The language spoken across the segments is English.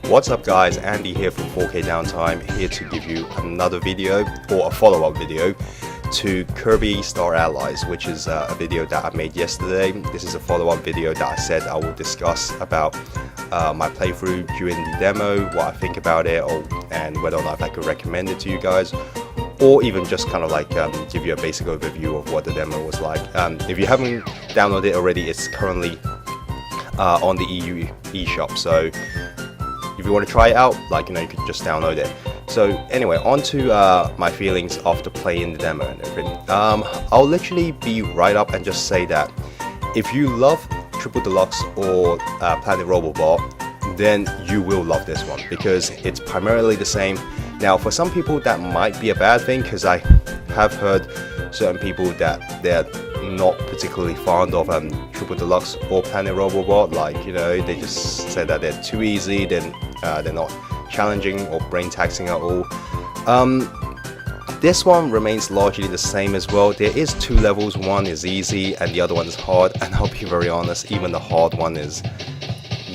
What's up guys, Andy here from 4K Downtime, here to give you another video or a follow-up video to Kirby Star Allies, which is a video that I made yesterday. This is a follow-up video that I said I will discuss about my playthrough during the demo, what I think about it, and whether or not I could recommend it to you guys, or even just kind of like give you a basic overview of what the demo was like. If you haven't downloaded it already, it's currently on the EU eShop, so if you want to try it out, you could just download it. So anyway, on to my feelings after playing the demo and everything. I'll literally be right up and just say that if you love Triple Deluxe or Planet Robobot, then you will love this one because it's primarily the same. Now, for some people that might be a bad thing, because I have heard certain people that they're not particularly fond of Triple Deluxe or Planet Robobot. They just say that they're too easy, then they're not challenging or brain taxing at all. This one remains largely the same as well. There is two levels, one is easy and the other one is hard, and I'll be very honest, even the hard one is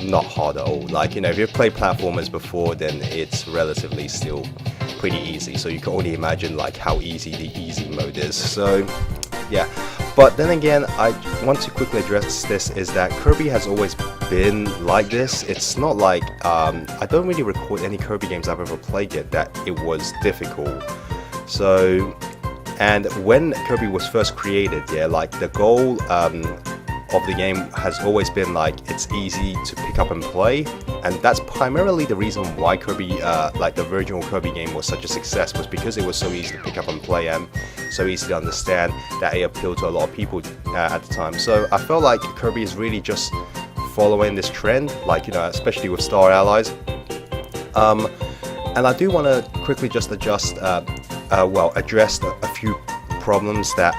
not hard at all. If you've played platformers before, then it's relatively still pretty easy, so you can only imagine how easy the easy mode is. So yeah, but then again, I want to quickly address this, is that Kirby has always been like this. It's not like I don't really record any Kirby games I've ever played yet that it was difficult. So, and when Kirby was first created, the goal of the game has always been it's easy to pick up and play, and that's primarily the reason why Kirby, the original Kirby game was such a success, was because it was so easy to pick up and play and so easy to understand that it appealed to a lot of people at the time. So I felt like Kirby is really just following this trend, especially with Star Allies. And I do want to quickly just address a few problems that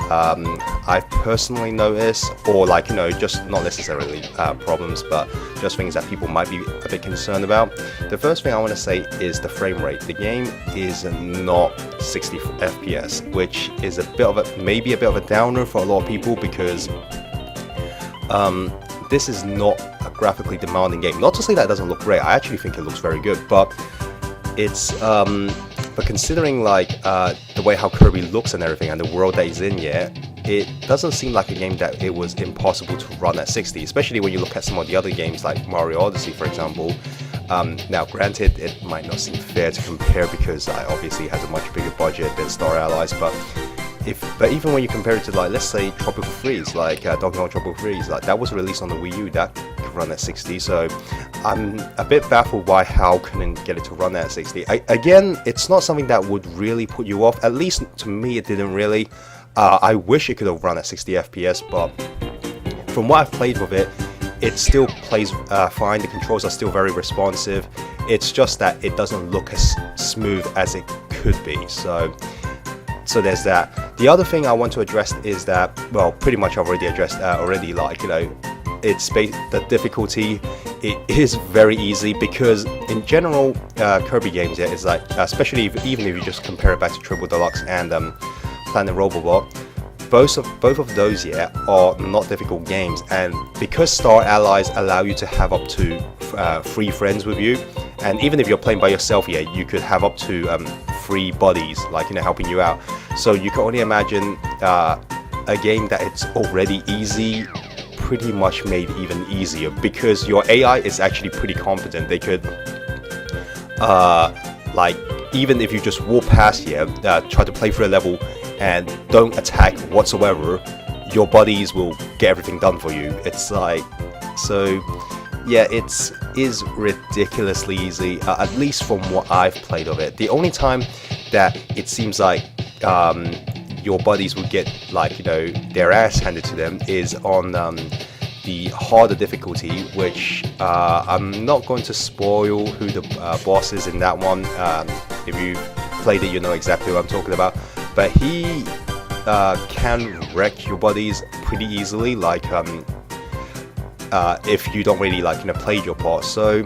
I've personally noticed, or just not necessarily problems, but just things that people might be a bit concerned about. The first thing I want to say is the frame rate. The game is not 60 FPS, which is maybe a bit of a downer for a lot of people, because this is not a graphically demanding game. Not to say that it doesn't look great, I actually think it looks very good, but it's but considering the way how Kirby looks and everything and the world that he's in, it doesn't seem like a game that it was impossible to run at 60, especially when you look at some of the other games like Mario Odyssey, for example. Now granted, it might not seem fair to compare because it obviously has a much bigger budget than Star Allies, but even when you compare it to let's say Tropical Freeze, Donkey Kong Tropical Freeze, that was released on the Wii U, that could run at 60, so I'm a bit baffled why HAL couldn't get it to run at 60. Again, it's not something that would really put you off, at least to me it didn't really. I wish it could have run at 60 FPS, but from what I've played with it, it still plays fine. The controls are still very responsive. It's just that it doesn't look as smooth as it could be. So there's that. The other thing I want to address is that, well, pretty much I've already addressed it's the difficulty. It is very easy because in general, Kirby games, it's especially even if you just compare it back to Triple Deluxe and Planet Robobot, both of those are not difficult games, and because Star Allies allow you to have up to 3 friends with you, and even if you're playing by yourself, you could have up to 3 buddies helping you out. So you can only imagine a game that it's already easy pretty much made even easier, because your AI is actually pretty competent. They could even if you just walk past try to play through a level and don't attack whatsoever, your buddies will get everything done for you. It's so yeah, it is ridiculously easy, at least from what I've played of it. The only time that it seems your buddies would get their ass handed to them is on the harder difficulty, which I'm not going to spoil who the boss is in that one. If you've played it, you know exactly what I'm talking about, but he can wreck your buddies pretty easily, if you don't really play your part. So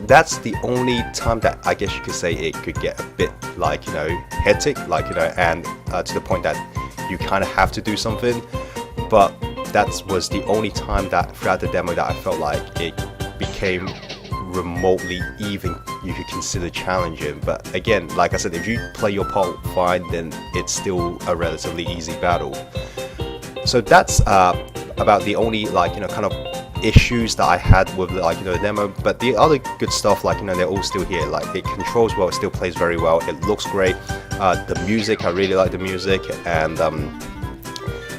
that's the only time that I guess you could say it could get a bit hectic, and to the point that you kind of have to do something. But that was the only time that throughout the demo that I felt like it became remotely even you could consider challenging. But again, like I said, if you play your part fine, then it's still a relatively easy battle. So that's about the only kind of issues that I had with the demo. But the other good stuff, they're all still here. Like, it controls well, it still plays very well, it looks great. The music, I really like the music, and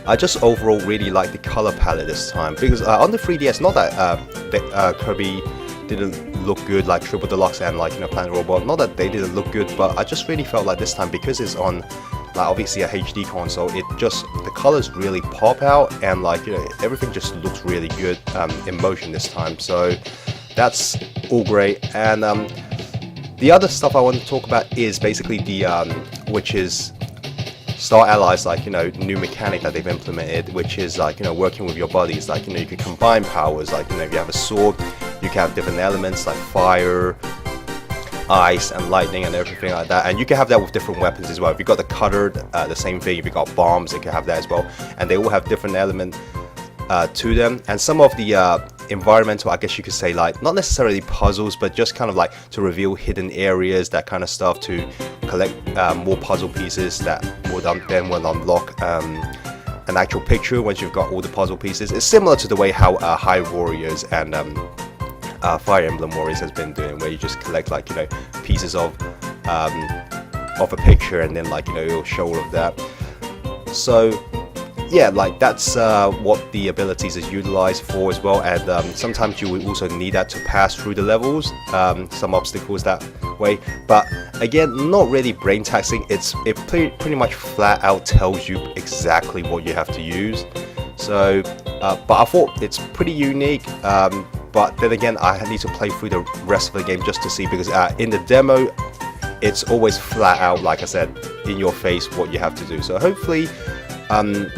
I just overall really like the color palette this time, because on the 3DS, not that Kirby didn't look good, like Triple Deluxe and Planet Robot, not that they didn't look good, but I just really felt like this time, because it's on obviously a HD console, the colors really pop out, and everything just looks really good in motion this time. So that's all great. And the other stuff I want to talk about is basically the which is Star Allies, new mechanic that they've implemented, which is working with your buddies. You can combine powers, if you have a sword, you can have different elements like fire, ice and lightning and everything like that, and you can have that with different weapons as well. If you've got the cutter, the same thing. If you've got bombs, you can have that as well, and they all have different elements to them. And some of the environmental, I guess you could say, not necessarily puzzles, but just kind of to reveal hidden areas, that kind of stuff, to collect more puzzle pieces that will then unlock an actual picture once you've got all the puzzle pieces. It's similar to the way how High Warriors and Fire Emblem Warriors has been doing, where you just collect pieces of a picture, and then it'll show all of that. So yeah, that's what the abilities is utilized for as well. And sometimes you will also need that to pass through the levels, some obstacles that way. But again, not really brain taxing. It pretty much flat out tells you exactly what you have to use. So but I thought it's pretty unique. But then again, I need to play through the rest of the game just to see, because in the demo, it's always flat out, like I said, in your face what you have to do. So hopefully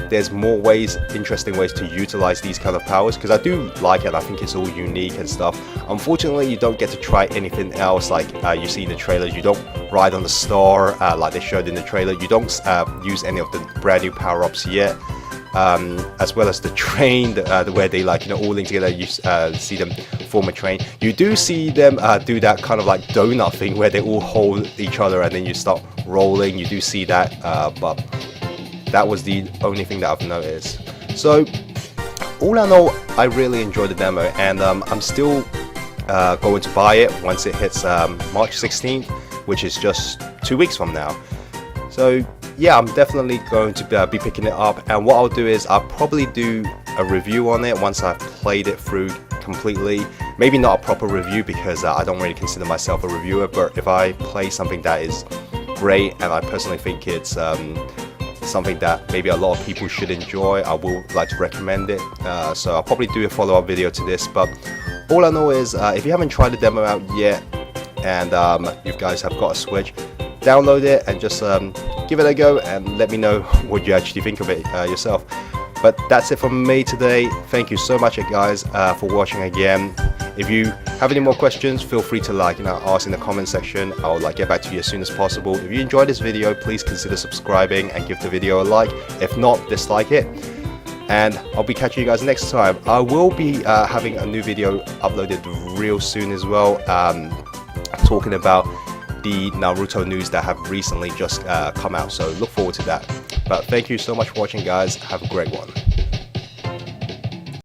there's more ways, interesting ways to utilize these kind of powers, because I do like it. I think it's all unique and stuff. Unfortunately, you don't get to try anything else like you see in the trailers. You don't ride on the star like they showed in the trailer. You don't use any of the brand new power-ups yet. As well as the train, where they all link together. You see them form a train. You do see them do that kind of donut thing where they all hold each other and then you start rolling. You do see that, but that was the only thing that I've noticed. So all in all, I really enjoyed the demo, and I'm still going to buy it once it hits March 16th, which is just 2 weeks from now. So yeah, I'm definitely going to be picking it up, and what I'll do is I'll probably do a review on it once I've played it through completely. Maybe not a proper review, because I don't really consider myself a reviewer, but if I play something that is great and I personally think it's something that maybe a lot of people should enjoy, I will like to recommend it. So I'll probably do a follow-up video to this, but all I know is if you haven't tried the demo out yet, and you guys have got a Switch, download it and just give it a go and let me know what you actually think of it yourself. But that's it from me today. Thank you so much guys for watching again. If you have any more questions, feel free to ask in the comment section. I'll get back to you as soon as possible. If you enjoyed this video, please consider subscribing and give the video a like. If not, dislike it. And I'll be catching you guys next time. I will be having a new video uploaded real soon as well, talking about the Naruto news that have recently just come out, so look forward to that. But thank you so much for watching guys, have a great one.